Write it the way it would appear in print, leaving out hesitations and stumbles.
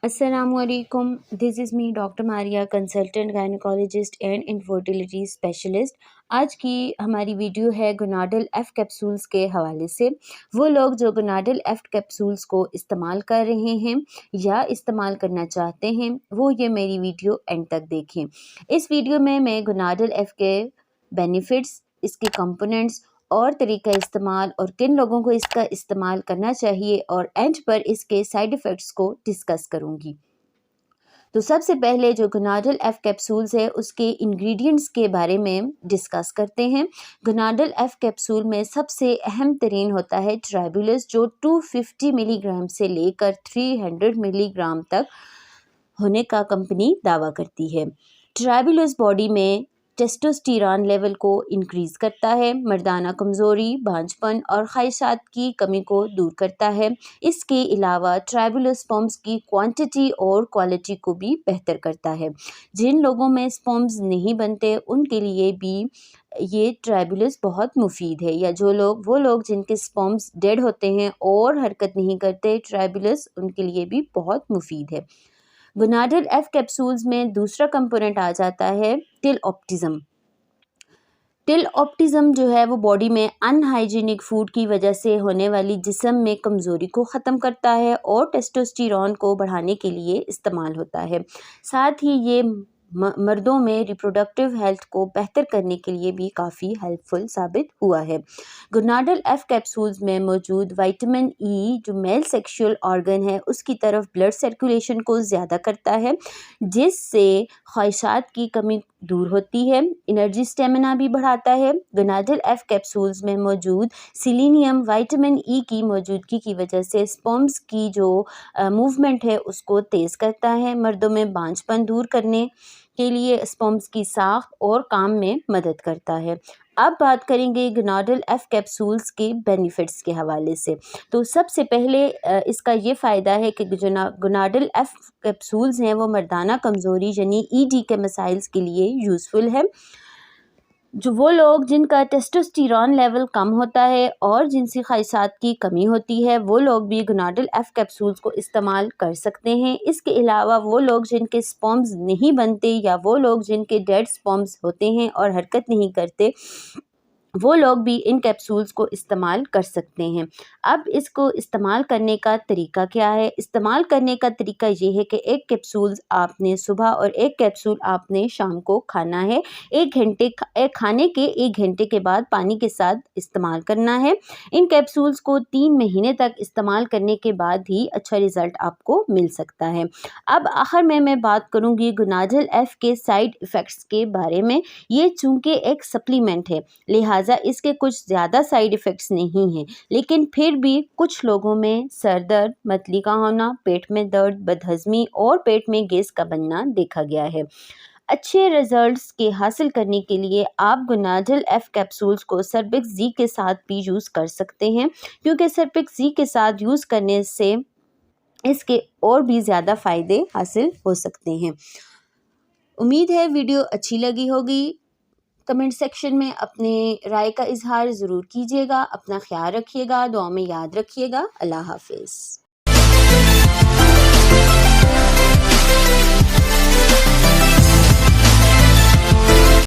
السلام علیکم. This is me doctor Maria, consultant gynaecologist and infertility specialist. آج کی ہماری ویڈیو ہے گناڈل ایف کیپسولز کے حوالے سے. وہ لوگ جو گناڈل ایف کیپسولز کو استعمال کر رہے ہیں یا استعمال کرنا چاہتے ہیں وہ یہ میری ویڈیو اینڈ تک دیکھیں. اس ویڈیو میں گناڈل ایف کے بینیفٹس، اس کے کمپوننٹس اور طریقہ استعمال اور کن لوگوں کو اس کا استعمال کرنا چاہیے اور اینڈ پر اس کے سائیڈ ایفیکٹس کو ڈسکس کروں گی. تو سب سے پہلے جو گناڈل ایف کیپسولز ہے اس کے انگریڈینٹس کے بارے میں ڈسکس کرتے ہیں. گناڈل ایف کیپسول میں سب سے اہم ترین ہوتا ہے ٹرائبولس، جو 250 ملی گرام سے لے کر 300 ملی گرام تک ہونے کا کمپنی دعویٰ کرتی ہے. ٹرائبولس باڈی میں ٹیسٹوسٹیرون لیول کو انکریز کرتا ہے، مردانہ کمزوری، بانجھ پن اور خواہشات کی کمی کو دور کرتا ہے. اس کے علاوہ ٹرائبولس سپرمز کی کوانٹٹی اور کوالٹی کو بھی بہتر کرتا ہے. جن لوگوں میں سپرمز نہیں بنتے ان کے لیے بھی یہ ٹرائبولس بہت مفید ہے، یا وہ لوگ جن کے سپرمز ڈیڈ ہوتے ہیں اور حرکت نہیں کرتے، ٹرائبولس ان کے لیے بھی بہت مفید ہے. گناڈل ایف کیپسولز میں دوسرا کمپوننٹ آ جاتا ہے ٹل آپٹیزم. ٹل آپٹیزم جو ہے وہ باڈی میں ان ہائیجینک فوڈ کی وجہ سے ہونے والی جسم میں کمزوری کو ختم کرتا ہے اور ٹیسٹوسٹیرون کو بڑھانے کے لیے استعمال ہوتا ہے. ساتھ ہی یہ مردوں میں ریپروڈکٹیو ہیلتھ کو بہتر کرنے کے لیے بھی کافی ہیلپ فل ثابت ہوا ہے. گناڈل ایف کیپسولز میں موجود وٹامن ای جو میل سیکشول آرگن ہے اس کی طرف بلڈ سرکولیشن کو زیادہ کرتا ہے، جس سے خواہشات کی کمی دور ہوتی ہے. انرجی اسٹیمنا بھی بڑھاتا ہے. گناڈل ایف کیپسولز میں موجود سیلینیم وٹامن ای کی موجودگی کی وجہ سے سپرمز کی جو موومنٹ ہے اس کو تیز کرتا ہے. مردوں میں بانجھ پن دور کرنے کے لیے سپرمز کی ساخت اور کام میں مدد کرتا ہے. اب بات کریں گے گناڈل ایف کیپسولز کے بینیفٹس کے حوالے سے. تو سب سے پہلے اس کا یہ فائدہ ہے کہ گناڈل ایف کیپسولز ہیں وہ مردانہ کمزوری یعنی ای ڈی کے مسائل کے لیے یوزفل ہے. جو وہ لوگ جن کا ٹیسٹوسٹیرون لیول کم ہوتا ہے اور جنسی خواہشات کی کمی ہوتی ہے وہ لوگ بھی گناڈل ایف کیپسولز کو استعمال کر سکتے ہیں. اس کے علاوہ وہ لوگ جن کے سپرمز نہیں بنتے یا وہ لوگ جن کے ڈیڈ سپرمز ہوتے ہیں اور حرکت نہیں کرتے وہ لوگ بھی ان کیپسولز کو استعمال کر سکتے ہیں. اب اس کو استعمال کرنے کا طریقہ کیا ہے؟ استعمال کرنے کا طریقہ یہ ہے کہ ایک کیپسول آپ نے صبح اور ایک کیپسول آپ نے شام کو کھانا ہے. کھانے کے 1 گھنٹے کے بعد پانی کے ساتھ استعمال کرنا ہے. ان کیپسولز کو 3 مہینے تک استعمال کرنے کے بعد ہی اچھا رزلٹ آپ کو مل سکتا ہے. اب آخر میں بات کروں گی گناڈل ایف کے سائیڈ ایفیکٹس کے بارے میں. یہ چونکہ ایک سپلیمنٹ ہے لہٰذا اس کے کچھ زیادہ سائیڈ ایفیکٹس نہیں ہیں، لیکن پھر بھی کچھ لوگوں میں سر درد، متلی کا ہونا، پیٹ میں درد، بدہضمی اور پیٹ میں گیس کا بننا دیکھا گیا ہے. اچھے رزلٹس کے حاصل کرنے کے لیے آپ گناڈل ایف کیپسولز کو سربیکس زی کے ساتھ بھی یوز کر سکتے ہیں، کیونکہ سربیکس زی کے ساتھ یوز کرنے سے اس کے اور بھی زیادہ فائدے حاصل ہو سکتے ہیں. امید ہے ویڈیو اچھی لگی ہوگی. کمنٹ سیکشن میں اپنے رائے کا اظہار ضرور کیجیے گا. اپنا خیال رکھیے گا، دعا میں یاد رکھیے گا. اللہ حافظ.